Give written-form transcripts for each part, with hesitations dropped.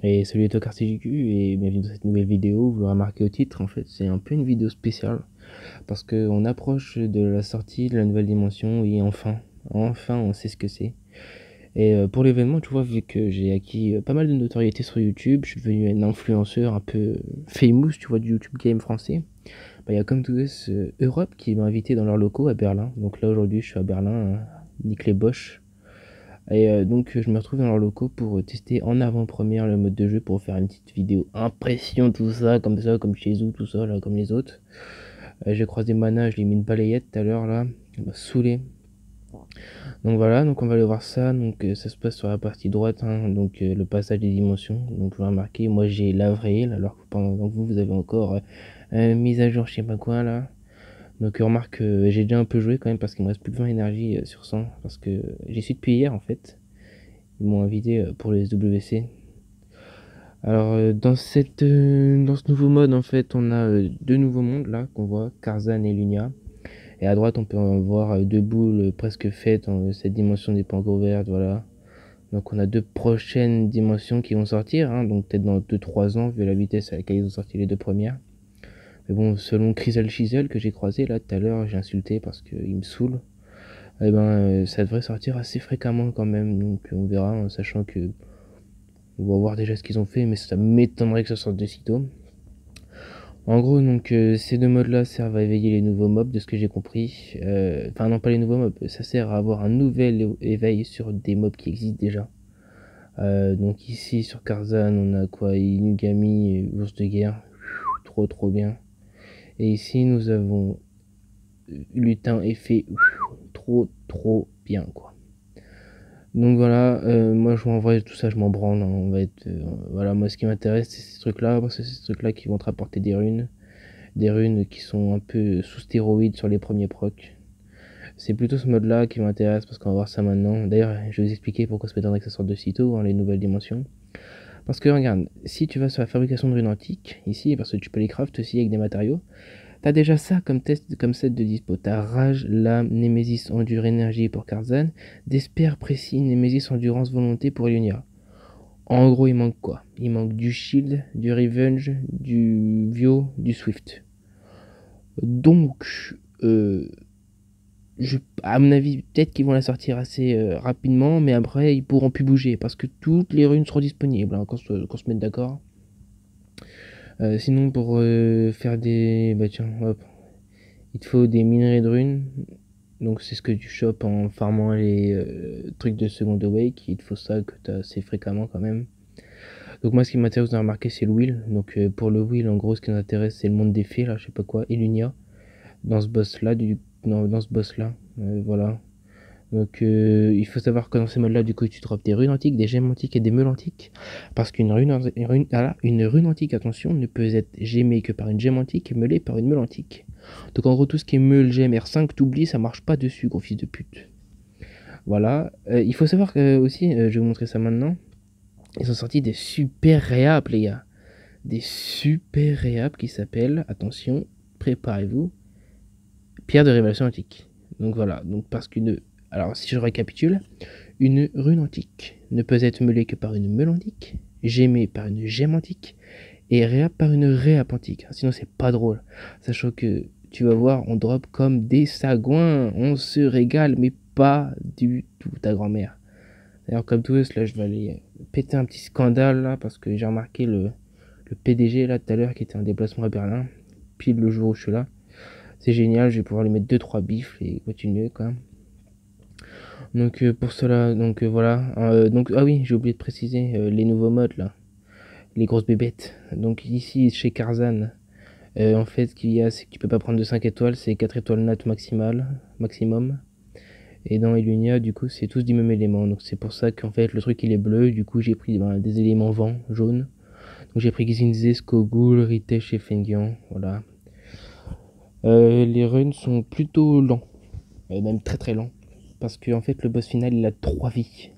Et salut à toi CarCGQ et bienvenue dans cette nouvelle vidéo. Vous l'aurez remarqué au titre, en fait c'est un peu une vidéo spéciale parce qu'on approche de la sortie de la nouvelle dimension et enfin on sait ce que c'est. Et pour l'événement, tu vois, vu que j'ai acquis pas mal de notoriété sur YouTube, je suis devenu un influenceur un peu famous, tu vois, du YouTube game français. Bah, il y a comme tout ce Europe qui m'a invité dans leurs locaux à Berlin. Donc là aujourd'hui je suis à Berlin, Nick les Bosch. Et donc je me retrouve dans leurs locaux pour tester en avant-première le mode de jeu pour faire une petite vidéo impression, tout ça, comme chez vous, tout ça, là, comme les autres. J'ai croisé Mana, je lui ai mis une balayette tout à l'heure, là, il m'a saoulé. Donc voilà, donc on va aller voir ça, donc ça se passe sur la partie droite, hein, donc le passage des dimensions. Donc vous remarquez, moi j'ai l'avril, alors que pendant que vous avez encore mise à jour je sais pas quoi, là. Donc remarque, j'ai déjà un peu joué quand même parce qu'il me reste plus que 20 énergie sur 100, parce que j'y suis depuis hier en fait. Ils m'ont invité pour les WC. Alors dans ce nouveau mode en fait on a deux nouveaux mondes là qu'on voit, Karzan et Lunia. Et à droite on peut en voir deux boules presque faites, cette dimension n'est pas encore ouverte, voilà. Donc on a deux prochaines dimensions qui vont sortir, hein, donc peut-être dans 2-3 ans vu la vitesse à laquelle ils ont sorti les deux premières. Mais bon, selon Crystal Chisel que j'ai croisé là tout à l'heure, j'ai insulté parce qu'il me saoule. Et ben ça devrait sortir assez fréquemment quand même, donc on verra, en sachant que on va voir déjà ce qu'ils ont fait, mais ça m'étonnerait que ça sorte de sitôt. En gros, donc ces deux modes là servent à éveiller les nouveaux mobs, de ce que j'ai compris. Enfin non, pas les nouveaux mobs, ça sert à avoir un nouvel éveil sur des mobs qui existent déjà. Donc ici sur Karzan on a quoi, Inugami et ours de guerre, trop bien. Et ici nous avons lutin et fée, trop bien quoi. Donc voilà, moi en vrai tout ça je m'en branle, hein. On va être voilà, moi ce qui m'intéresse c'est ces trucs là, parce que c'est ces trucs là qui vont te rapporter des runes qui sont un peu sous stéroïdes sur les premiers procs. C'est plutôt ce mode là qui m'intéresse parce qu'on va voir ça maintenant. D'ailleurs je vais vous expliquer pourquoi ça m'étonnerait que ça sorte de sitôt, hein, les nouvelles dimensions. Parce que regarde, si tu vas sur la fabrication de runes antiques, ici, parce que tu peux les craft aussi avec des matériaux, t'as déjà ça comme test, comme set de dispo. T'as Rage, Lame, Némésis, Endure, Énergie pour Karzan, Despair, Précis, Némésis, Endurance, Volonté pour Ionia. En gros, il manque quoi? Il manque du Shield, du Revenge, du Vio, du Swift. Donc, euh, à mon avis, peut-être qu'ils vont la sortir assez rapidement, mais après, ils pourront plus bouger parce que toutes les runes seront disponibles, hein, qu'on se mette d'accord. Sinon, pour faire des. Bah tiens, hop. Il te faut des minerais de runes. Donc, c'est ce que tu chopes en farmant les trucs de Second Awake. Il te faut ça que tu as assez fréquemment quand même. Donc, moi, ce qui m'intéresse, vous avez remarqué, c'est le wheel. Donc, pour le wheel, en gros, ce qui nous intéresse, c'est le monde des fées, là, je sais pas quoi, et Lunia. Dans ce boss-là, dans ce boss-là. Voilà. Donc il faut savoir que dans ces modes-là, du coup, tu drops des runes antiques, des gemmes antiques et des meules antiques. Parce une rune antique, attention, ne peut être gémée que par une gemme antique et meulée par une meule antique. Donc en gros, tout ce qui est meule, gemme, R5, t'oublies, ça marche pas dessus, gros fils de pute. Voilà. Il faut savoir que aussi, je vais vous montrer ça maintenant, ils ont sorti des super réaps, les gars. Des super réaps qui s'appellent, attention, préparez-vous, pierre de révélation antique. Donc voilà, donc parce qu'une... Alors si je récapitule, une rune antique ne peut être meulée que par une meule antique, gémée par une gemme antique, et réap par une réap antique. Sinon c'est pas drôle. Sachant que tu vas voir, on drop comme des sagouins, on se régale, mais pas du tout, ta grand-mère. D'ailleurs comme tout ça, là je vais aller péter un petit scandale là, parce que j'ai remarqué le PDG là tout à l'heure qui était en déplacement à Berlin, pile le jour où je suis là. C'est génial, je vais pouvoir lui mettre deux trois bifs et continuer quoi. Donc pour cela, donc voilà. Donc ah oui, j'ai oublié de préciser les nouveaux modes là, les grosses bébêtes. Donc ici chez Karzan, en fait ce qu'il y a c'est que tu peux pas prendre de 5 étoiles, c'est 4 étoiles nat maximum. Et dans Elunia du coup c'est tous du même élément. Donc c'est pour ça qu'en fait le truc il est bleu, du coup j'ai pris des éléments vent jaune. Donc j'ai pris Ginze, Skogul, Ritesh et Fengian, voilà. Les runs sont plutôt lents, même très lents. Parce que en fait le boss final il a 3 vies.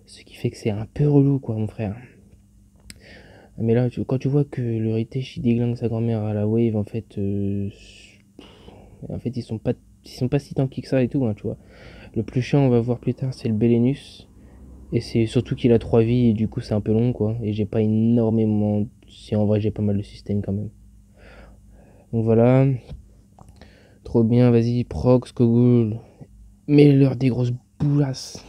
Ce qui fait que c'est un peu relou, quoi, mon frère. Mais là, quand tu vois que le Ritesh il déglingue sa grand-mère à la wave, en fait, ils sont pas si tanky que ça et tout, hein, tu vois. Le plus chiant, on va voir plus tard, c'est le Belenus. Et c'est surtout qu'il a 3 vies et du coup c'est un peu long quoi. Et j'ai pas énormément... Si en vrai j'ai pas mal de système quand même. Donc voilà. Trop bien, vas-y, proc, Skogul. Mets-leur des grosses boulasses.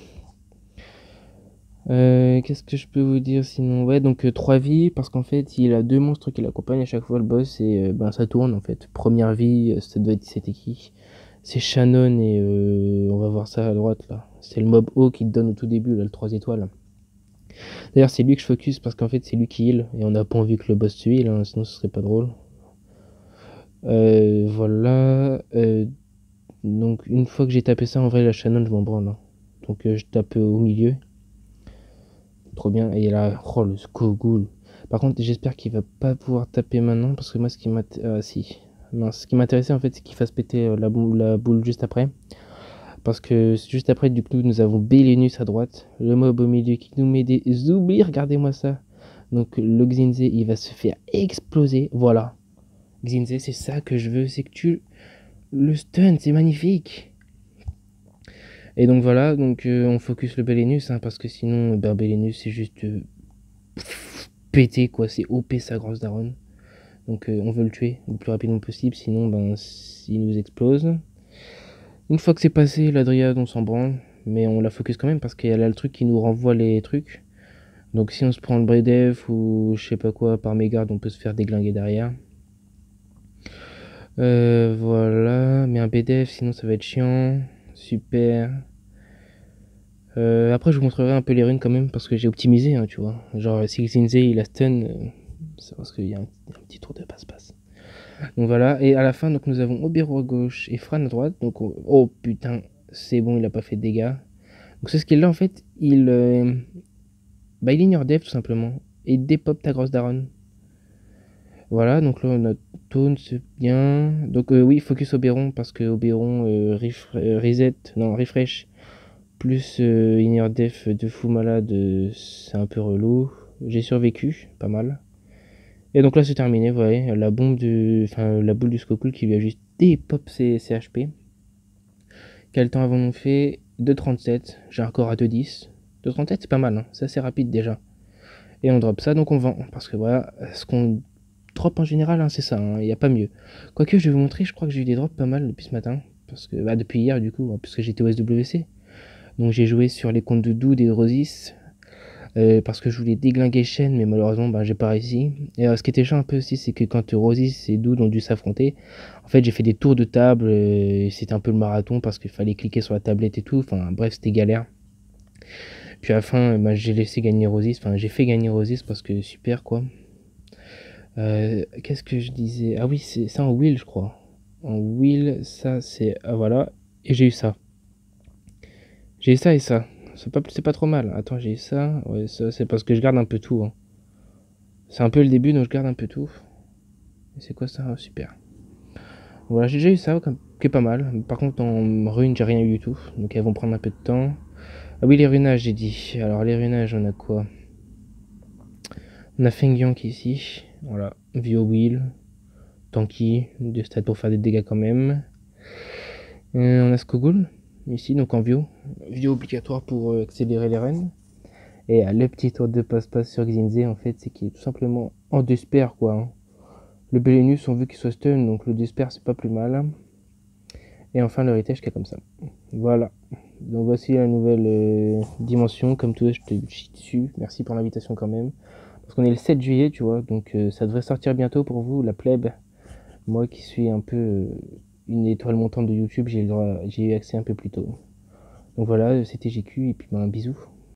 Qu'est-ce que je peux vous dire sinon? Ouais, donc 3 vies, parce qu'en fait, il a 2 monstres qui l'accompagnent à chaque fois le boss, et ben ça tourne en fait. Première vie, ça doit être c'était qui? C'est Shannon, et on va voir ça à droite là. C'est le mob haut qui te donne au tout début, là, le 3 étoiles. D'ailleurs, c'est lui que je focus parce qu'en fait, c'est lui qui heal, et on n'a pas envie que le boss se heal, hein, sinon ce serait pas drôle. Voilà. Donc, une fois que j'ai tapé ça, en vrai, la Shannon, je m'en branle, hein. Donc, je tape au milieu. Trop bien. Et là, oh, le Skogul. Par contre, j'espère qu'il va pas pouvoir taper maintenant, parce que moi, ce qui si. Non, ce qui m'intéressait, en fait, c'est qu'il fasse péter la boule juste après. Parce que juste après, du coup, nous avons Belenus à droite, le mob au milieu qui nous met des oublis, regardez-moi ça. Donc, le Xinze, il va se faire exploser. Voilà. Xinze, c'est ça que je veux, c'est que tu le stun, c'est magnifique. Et donc voilà, donc on focus le Belenus, hein, parce que sinon, Belenus, c'est juste pété, quoi. C'est OP sa grosse daronne. Donc on veut le tuer le plus rapidement possible, sinon, ben, il nous explose. Une fois que c'est passé, la Dryade, on s'en branle. Mais on la focus quand même parce qu'elle a le truc qui nous renvoie les trucs. Donc si on se prend le Bredef ou je sais pas quoi par mégarde, on peut se faire déglinguer derrière. Voilà, mais un BDF sinon ça va être chiant. Super. Après je vous montrerai un peu les runes quand même parce que j'ai optimisé, hein, tu vois. Genre si Xinze il a stun, c'est parce qu'il y a un petit tour de passe-passe. Donc voilà, et à la fin donc nous avons Obero à gauche et Fran à droite. Donc oh putain, c'est bon, il a pas fait de dégâts. Donc ce skill là en fait, il ignore Dev tout simplement et dépop ta grosse daronne. Voilà, donc là on a Taunt, c'est bien. Donc oui, focus Oberon parce que Oberon reset, non refresh plus Inner Def de fou malade, c'est un peu relou. J'ai survécu, pas mal. Et donc là c'est terminé, vous voyez, la boule du Skogul qui lui a juste dépop ses HP. Quel temps avons-nous fait? 2,37, j'ai un corps à 2,10. 2,37 c'est pas mal, hein, c'est assez rapide déjà. Et on drop ça, donc on vend, parce que voilà, ce qu'on drop en général, hein, c'est ça, il n'y a pas mieux. Quoique je vais vous montrer, je crois que j'ai eu des drops pas mal depuis ce matin, parce que depuis hier du coup, parce que j'étais au SWC. Donc j'ai joué sur les comptes de Doud et de Rosis, parce que je voulais déglinguer Shen, mais malheureusement j'ai pas réussi. Et ce qui était chiant un peu aussi, c'est que quand Rosis et Doud ont dû s'affronter, en fait j'ai fait des tours de table, et c'était un peu le marathon parce qu'il fallait cliquer sur la tablette et tout, enfin bref c'était galère. Puis à la fin j'ai laissé gagner Rosis, enfin j'ai fait gagner Rosis parce que super quoi. Qu'est-ce que je disais? Ah oui, c'est ça en wheel, je crois. En wheel, ça c'est... Ah voilà. Et j'ai eu ça. J'ai eu ça et ça. C'est pas trop mal. Attends, j'ai eu ça. Ouais, ça c'est parce que je garde un peu tout, hein. C'est un peu le début, donc je garde un peu tout. Et c'est quoi ça? Oh, super. Voilà, j'ai déjà eu ça, qui est pas mal. Par contre, en rune, j'ai rien eu du tout. Donc elles vont prendre un peu de temps. Ah oui, les runages, j'ai dit. Alors, les runages, on a quoi? On a Fengyan qui est ici. Voilà. Vio Wheel. Tanky. De stade pour faire des dégâts quand même. On a Skogul. Ici, donc en Vio. Vio obligatoire pour accélérer les runs. Et le petit tour de passe-passe sur Xinze, en fait, c'est qu'il est tout simplement en despair, quoi, hein. Le Belenus, on veut qu'il soit stun, donc le despair, c'est pas plus mal. Et enfin, le héritage qui est comme ça. Voilà. Donc voici la nouvelle dimension. Comme tout, je te chie dessus. Merci pour l'invitation quand même. Parce qu'on est le 7 juillet, tu vois. Donc ça devrait sortir bientôt pour vous, la plèbe. Moi qui suis un peu une étoile montante de YouTube, j'ai eu accès un peu plus tôt. Donc voilà, c'était GQ et puis un bisou.